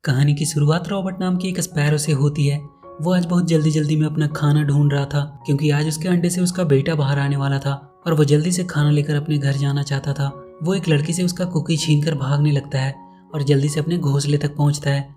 कहानी की शुरुआत रॉबर्ट नाम की एक स्पैरो से होती है। वो आज बहुत जल्दी जल्दी में अपना खाना ढूंढ रहा था क्योंकि आज उसके अंडे से उसका बेटा बाहर आने वाला था और वो जल्दी से खाना लेकर अपने घर जाना चाहता था। वो एक लड़की से उसका कुकी छीनकर भागने लगता है और जल्दी से अपने घोंसले तक पहुंचता है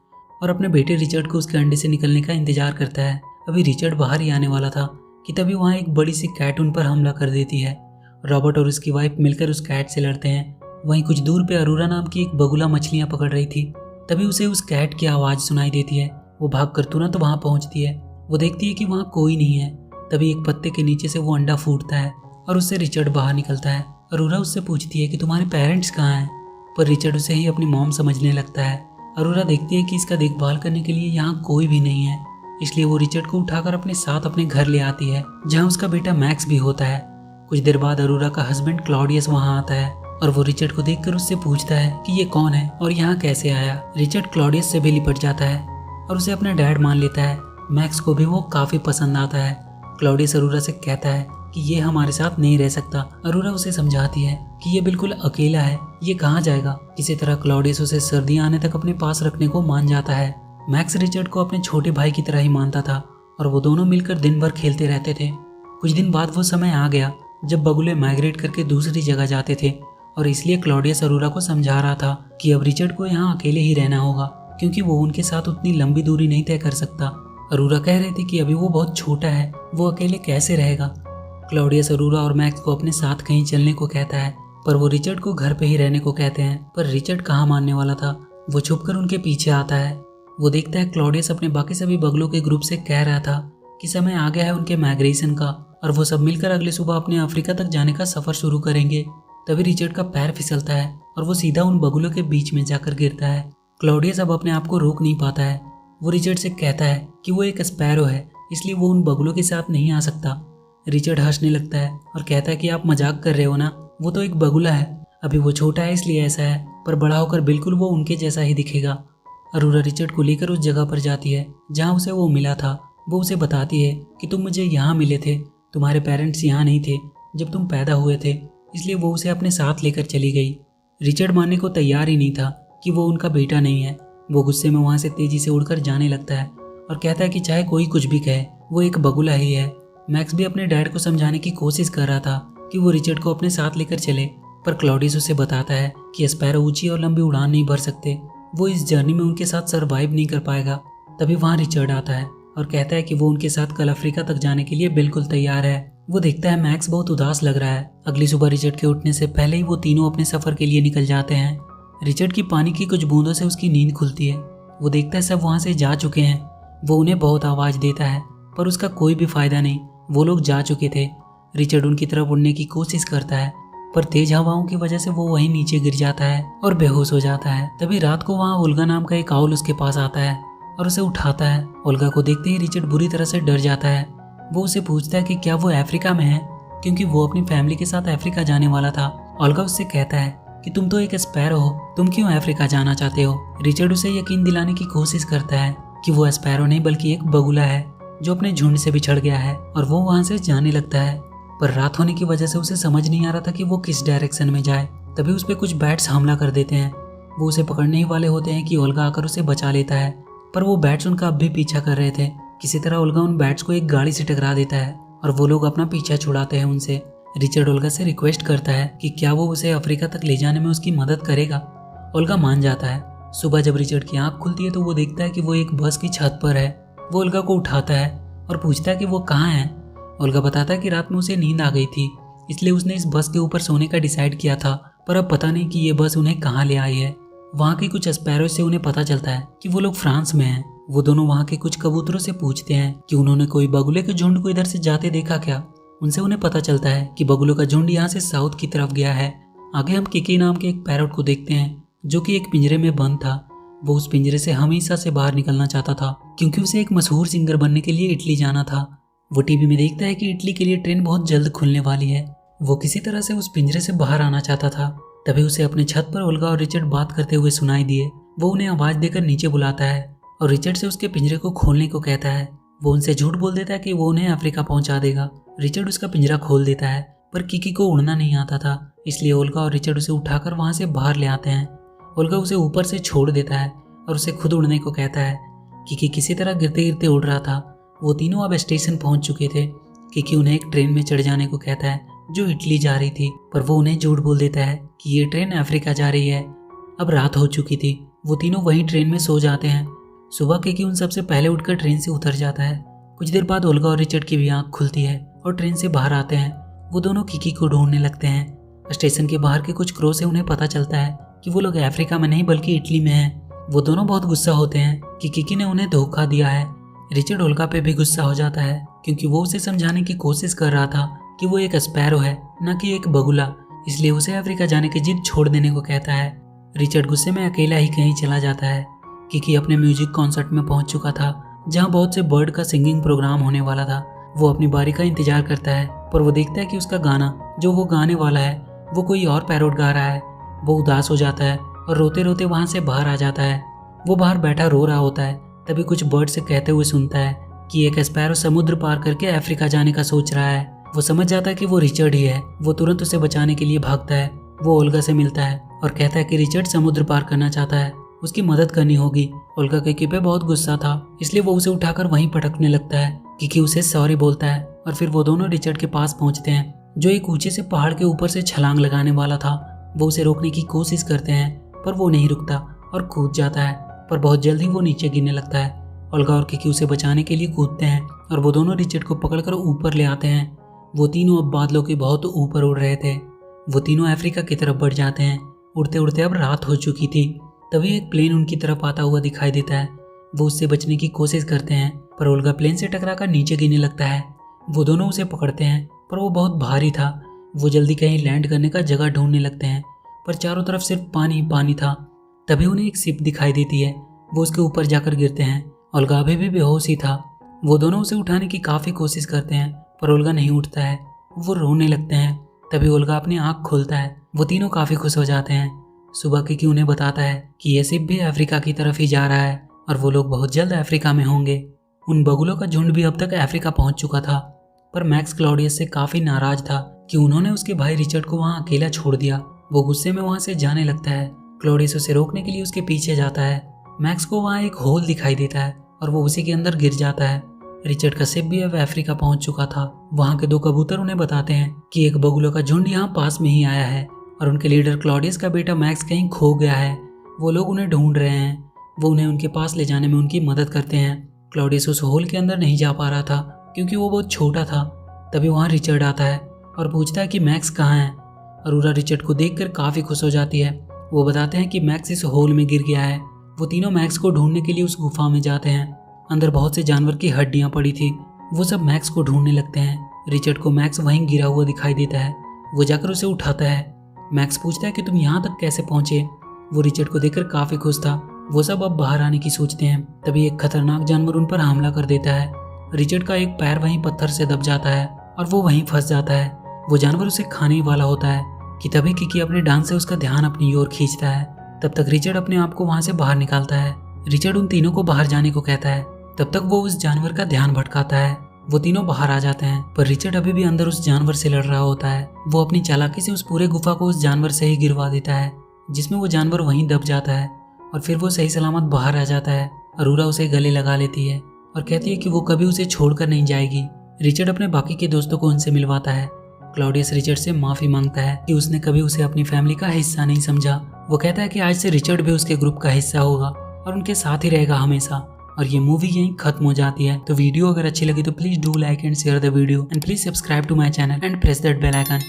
और अपने बेटे रिचर्ड को उसके अंडे से निकलने का इंतजार करता है। अभी रिचर्ड बाहर ही आने वाला था कि तभी वहाँ एक बड़ी सी कैट उन पर हमला कर देती है। रॉबर्ट और उसकी वाइफ मिलकर उस कैट से लड़ते हैं। वहीं कुछ दूर पे अरोरा नाम की एक बगुला मछलियाँ पकड़ रही थी। तभी उसे उस कैट की आवाज़ सुनाई देती है। वो भागकर तुरंत वहाँ पहुँचती है। वो देखती है कि वहाँ कोई नहीं है। तभी एक पत्ते के नीचे से वो अंडा फूटता है और उससे रिचर्ड बाहर निकलता है। अरोरा उससे पूछती है कि तुम्हारे पेरेंट्स कहाँ हैं, पर रिचर्ड उसे ही अपनी मॉम समझने लगता है। अरोरा देखती है कि इसका देखभाल करने के लिए यहाँ कोई भी नहीं है, इसलिए वो रिचर्ड को उठाकर अपने साथ अपने घर ले आती है जहाँ उसका बेटा मैक्स भी होता है। कुछ देर बाद अरोरा का हस्बैंड क्लॉडियस वहाँ आता है और वो रिचर्ड को देखकर उससे पूछता है कि ये कौन है और यहाँ कैसे आया। रिचर्ड क्लॉडियस से भी लिपट जाता है और उसे अपना डैड मान लेता है। मैक्स को भी वो काफी पसंद आता है। क्लॉडियस अरोरा से कहता है कि ये हमारे साथ नहीं रह सकता। अरोरा उसे समझाती है कि ये बिल्कुल अकेला है, ये कहाँ जाएगा। किसी तरह क्लॉडियस उसे सर्दियाँ आने तक अपने पास रखने को मान जाता है। मैक्स रिचर्ड को अपने छोटे भाई की तरह ही मानता था और वो दोनों मिलकर दिन भर खेलते रहते थे। कुछ दिन बाद वो समय आ गया जब बगुले माइग्रेट करके दूसरी जगह जाते थे और इसलिए क्लॉडियस अरोरा को समझा रहा था कि अब रिचर्ड को यहाँ अकेले ही रहना होगा क्योंकि वो उनके साथ उतनी लंबी दूरी नहीं तय कर सकता। अरोरा कह रही थी कि अभी वो बहुत छोटा है, वो अकेले कैसे रहेगा। क्लॉडियस अरोरा और मैक्स को अपने साथ कहीं चलने को कहता है, पर वो रिचर्ड को घर पे ही रहने को कहते हैं। पर रिचर्ड कहाँ मानने वाला था। वो छुपकर उनके पीछे आता है। वो देखता है क्लॉडियस अपने बाकी सभी बगलों के ग्रुप से कह रहा था कि समय आ गया है उनके माइग्रेशन का और वो सब मिलकर अगले सुबह अपने अफ्रीका तक जाने का सफर शुरू करेंगे। तभी रिचर्ड का पैर फिसलता है और वो सीधा उन बगुलों के बीच में जाकर गिरता है। क्लॉडियस अब अपने आप को रोक नहीं पाता है। वो रिचर्ड से कहता है कि वो एक स्पैरो है, इसलिए वो उन बगुलों के साथ नहीं आ सकता। रिचर्ड हंसने लगता है और कहता है कि आप मजाक कर रहे हो ना, वो तो एक बगुला है, अभी वो छोटा है इसलिए ऐसा है, पर बड़ा होकर बिल्कुल वो उनके जैसा ही दिखेगा। अरोरा रिचर्ड को लेकर उस जगह पर जाती है जहाँ उसे वो मिला था। वो उसे बताती है कि तुम मुझे यहाँ मिले थे, तुम्हारे पेरेंट्स यहाँ नहीं थे जब तुम पैदा हुए थे, इसलिए वो उसे अपने साथ लेकर चली गई। रिचर्ड मानने को तैयार ही नहीं था कि वो उनका बेटा नहीं है। वो गुस्से में वहाँ से तेजी से उड़कर जाने लगता है और कहता है कि चाहे कोई कुछ भी कहे, वो एक बगुला ही है। मैक्स भी अपने डैड को समझाने की कोशिश कर रहा था कि वो रिचर्ड को अपने साथ लेकर चले, पर क्लॉडियस उसे बताता है कि स्पैरो ऊंची और लंबी उड़ान नहीं भर सकते, वो इस जर्नी में उनके साथ सरवाइव नहीं कर पाएगा। तभी वहाँ रिचर्ड आता है और कहता है कि वो उनके साथ कल अफ्रीका तक जाने के लिए बिल्कुल तैयार है। वो देखता है मैक्स बहुत उदास लग रहा है। अगली सुबह रिचर्ड के उठने से पहले ही वो तीनों अपने सफर के लिए निकल जाते हैं। रिचर्ड की पानी की कुछ बूंदों से उसकी नींद खुलती है। वो देखता है सब वहाँ से जा चुके हैं। वो उन्हें बहुत आवाज़ देता है पर उसका कोई भी फायदा नहीं, वो लोग जा चुके थे। रिचर्ड उनकी तरफ उड़ने की कोशिश करता है पर तेज हवाओं की वजह से वो वहीं नीचे गिर जाता है और बेहोश हो जाता है। तभी रात को वहाँ ओल्गा नाम का एक आउल उसके पास आता है और उसे उठाता है। ओल्गा को देखते ही रिचर्ड बुरी तरह से डर जाता है। वो उसे पूछता है कि क्या वो अफ्रीका में है, क्योंकि वो अपनी फैमिली के साथ अफ्रीका जाने वाला था। ओल्गा उससे कहता है कि तुम तो एक स्पैरो हो, तुम क्यों अफ्रीका जाना चाहते हो। रिचर्ड उसे यकीन दिलाने की कोशिश करता है कि वो स्पैरो नहीं बल्कि एक बगुला है जो अपने झुंड से बिछड़ गया है और वो वहाँ से जाने लगता है। पर रात होने की वजह से उसे समझ नहीं आ रहा था कि वो किस डायरेक्शन में जाए। तभी उस पर कुछ बैट्स हमला कर देते हैं। वो उसे पकड़ने ही वाले होते हैं कि ओल्गा आकर उसे बचा लेता है, पर वो बैट्स उनका अब भी पीछा कर रहे थे। किसी तरह ओल्गा उन बैट्स को एक गाड़ी से टकरा देता है और वो लोग अपना पीछा छुड़ाते हैं उनसे। रिचर्ड ओल्गा से रिक्वेस्ट करता है कि क्या वो उसे अफ्रीका तक ले जाने में उसकी मदद करेगा। ओल्गा मान जाता है। सुबह जब रिचर्ड की आंख खुलती है तो वो देखता है कि वो एक बस की छत पर है। वो ओल्गा को उठाता है और पूछता है कि वो कहाँ है। ओल्गा बताता है कि रात में उसे नींद आ गई थी, इसलिए उसने इस बस के ऊपर सोने का डिसाइड किया था, पर अब पता नहीं कि ये बस उन्हें कहाँ ले आई है। वहाँ के कुछ स्पैरो से उन्हें पता चलता है कि वो लोग फ्रांस में हैं। वो दोनों वहाँ के कुछ कबूतरों से पूछते हैं कि उन्होंने कोई बगुले के झुंड को इधर से जाते देखा क्या। उनसे उन्हें पता चलता है कि बगुलों का झुंड यहाँ से साउथ की तरफ गया है। आगे हम किकी नाम के एक पैरट को देखते हैं जो कि एक पिंजरे में बंद था। वो उस पिंजरे से हमेशा से बाहर निकलना चाहता था क्योंकि उसे एक मशहूर सिंगर बनने के लिए इटली जाना था। वो टीवी में देखता है कि इटली के लिए ट्रेन बहुत जल्द खुलने वाली है। वो किसी तरह से उस पिंजरे से बाहर आना चाहता था। तभी उसे अपने छत पर ओल्गा और रिचर्ड बात करते हुए सुनाई दिए। वो उन्हें आवाज देकर नीचे बुलाता है और रिचर्ड से उसके पिंजरे को खोलने को कहता है। वो उनसे झूठ बोल देता है कि वो उन्हें अफ्रीका पहुंचा देगा। रिचर्ड उसका पिंजरा खोल देता है, पर किकी को उड़ना नहीं आता था, इसलिए ओल्गा और रिचर्ड उसे उठाकर वहां से बाहर ले आते हैं। ओल्गा उसे ऊपर से छोड़ देता है और उसे खुद उड़ने को कहता है। किकी किसी तरह गिरते गिरते उड़ रहा था। वो तीनों अब स्टेशन पहुंच चुके थे। किकी उन्हें एक ट्रेन में चढ़ जाने को कहता है जो इटली जा रही थी, पर वो उन्हें झूठ बोल देता है कि ये ट्रेन अफ्रीका जा रही है। अब रात हो चुकी थी। वो तीनों वहीं ट्रेन में सो जाते हैं। सुबह किकी उन सबसे पहले उठकर ट्रेन से उतर जाता है। कुछ देर बाद ओल्गा और रिचर्ड की भी आंख खुलती है और ट्रेन से बाहर आते हैं। वो दोनों किकी को ढूंढने लगते हैं। स्टेशन के बाहर के कुछ क्रो से उन्हें पता चलता है कि वो लोग अफ्रीका में नहीं बल्कि इटली में हैं। वो दोनों बहुत गुस्सा होते हैं कि किकी ने उन्हें धोखा दिया है। रिचर्ड ओल्गा पे भी गुस्सा हो जाता है क्योंकि वो उसे समझाने की कोशिश कर रहा था कि वो एक स्पैरो है, न कि एक बगुला, इसलिए उसे अफ्रीका जाने की जिद छोड़ देने को कहता है। रिचर्ड गुस्से में अकेला ही कहीं चला जाता है। किकी अपने म्यूजिक कॉन्सर्ट में पहुंच चुका था जहां बहुत से बर्ड का सिंगिंग प्रोग्राम होने वाला था। वो अपनी बारी का इंतजार करता है, पर वो देखता है कि उसका गाना जो वो गाने वाला है वो कोई और पैरोट गा रहा है। वो उदास हो जाता है और रोते रोते वहां से बाहर आ जाता है। वो बाहर बैठा रो रहा होता है। तभी कुछ बर्ड से कहते हुए सुनता है कि एक स्पैरो समुद्र पार करके अफ्रीका जाने का सोच रहा है। वो समझ जाता है कि वो रिचर्ड ही है। वो तुरंत उसे बचाने के लिए भागता है। वो ओल्गा से मिलता है और कहता है कि रिचर्ड समुद्र पार करना चाहता है, उसकी मदद करनी होगी। ओल्गा किकी पे बहुत गुस्सा था, इसलिए वो उसे उठाकर वहीं पटकने लगता है। किकी उसे सॉरी बोलता है और फिर वो दोनों रिचर्ड के पास पहुंचते हैं जो एक ऊंचे से पहाड़ के ऊपर से छलांग लगाने वाला था। वो उसे रोकने की कोशिश करते हैं पर वो नहीं रुकता और कूद जाता है, पर बहुत जल्द ही वो नीचे गिरने लगता है। ओल्गा और किकी उसे बचाने के लिए कूदते हैं और वो दोनों रिचर्ड को पकड़कर ऊपर ले आते हैं। वो तीनों अब बादलों के बहुत ऊपर उड़ रहे थे। वो तीनों अफ्रीका की तरफ बढ़ जाते हैं। उड़ते उड़ते अब रात हो चुकी थी। तभी एक प्लेन उनकी तरफ आता हुआ दिखाई देता है। वो उससे बचने की कोशिश करते हैं पर ओल्गा प्लेन से टकराकर नीचे गिरने लगता है। वो दोनों उसे पकड़ते हैं पर वो बहुत भारी था। वो जल्दी कहीं लैंड करने का जगह ढूंढने लगते हैं पर चारों तरफ सिर्फ पानी ही पानी था। तभी उन्हें एक शिप दिखाई देती है। वो उसके ऊपर जाकर गिरते हैं। ओल्गा अभी भी बेहोश ही था। वो दोनों उसे उठाने की काफी कोशिश करते हैं पर ओल्गा नहीं उठता है। वो रोने लगते हैं। तभी ओल्गा अपनी आंख खोलता है। वो तीनों काफी खुश हो जाते हैं। सुबह किकी उन्हें बताता है कि यह शिप भी अफ्रीका की तरफ ही जा रहा है और वो लोग बहुत जल्द अफ्रीका में होंगे। उन बगुलों का झुंड भी अब तक अफ्रीका पहुंच चुका था, पर मैक्स क्लॉडियस से काफी नाराज था कि उन्होंने उसके भाई रिचर्ड को वहां अकेला छोड़ दिया। वो गुस्से में वहां से जाने लगता है। क्लॉडियस उसे रोकने के लिए उसके पीछे जाता है। मैक्स को वहां एक होल दिखाई देता है और वो उसी के अंदर गिर जाता है। रिचर्ड का शिप भी अब अफ्रीका पहुंच चुका था। वहां के दो कबूतर उन्हें बताते हैं कि एक बगुलों का झुंड यहाँ पास में ही आया है और उनके लीडर क्लॉडियस का बेटा मैक्स कहीं खो गया है। वो लोग उन्हें ढूंढ रहे हैं। वो उन्हें उनके पास ले जाने में उनकी मदद करते हैं। क्लॉडियस उस होल के अंदर नहीं जा पा रहा था क्योंकि वो बहुत छोटा था। तभी वहाँ रिचर्ड आता है और पूछता है कि मैक्स कहाँ है। अरोरा रिचर्ड को देखकर काफी खुश हो जाती है। वो बताते हैं कि मैक्स इस होल में गिर गया है। वो तीनों मैक्स को ढूंढने के लिए उस गुफा में जाते हैं। अंदर बहुत से जानवर की हड्डियां पड़ी थी। वो सब मैक्स को ढूंढने लगते हैं। रिचर्ड को मैक्स वहीं गिरा हुआ दिखाई देता है। वो जाकर उसे उठाता है। मैक्स पूछता है कि तुम यहाँ तक कैसे पहुंचे। वो रिचर्ड को देखकर काफी खुश था। वो सब अब बाहर आने की सोचते हैं। तभी एक खतरनाक जानवर उन पर हमला कर देता है। रिचर्ड का एक पैर वहीं पत्थर से दब जाता है और वो वहीं फंस जाता है। वो जानवर उसे खाने वाला होता है कि तभी किकी अपने डांस से उसका ध्यान अपनी ओर खींचता है। तब तक रिचर्ड अपने आप को वहां से बाहर निकालता है। रिचर्ड उन तीनों को बाहर जाने को कहता है। तब तक वो उस जानवर का ध्यान भटकाता है। वो तीनों बाहर आ जाते हैं पर रिचर्ड अभी भी अंदर उस जानवर से लड़ रहा होता है। वो अपनी चालाकी से उस पूरे गुफा को उस जानवर से ही गिरवा देता है, जिसमें वो जानवर वहीं दब जाता है और फिर वो सही सलामत बाहर आ जाता है। अरोरा उसे गले लगा लेती है और कहती है कि वो कभी उसे छोड़कर नहीं जाएगी। रिचर्ड अपने बाकी के दोस्तों को उनसे मिलवाता है। क्लॉडियस रिचर्ड से माफी मांगता है कि उसने कभी उसे अपनी फैमिली का हिस्सा नहीं समझा। वो कहता है कि आज से रिचर्ड भी उसके ग्रुप का हिस्सा होगा और उनके साथ ही रहेगा हमेशा। और ये मूवी यहीं खत्म हो जाती है। तो वीडियो अगर अच्छी लगी तो please do like and share the video and please subscribe to my channel and press that bell icon.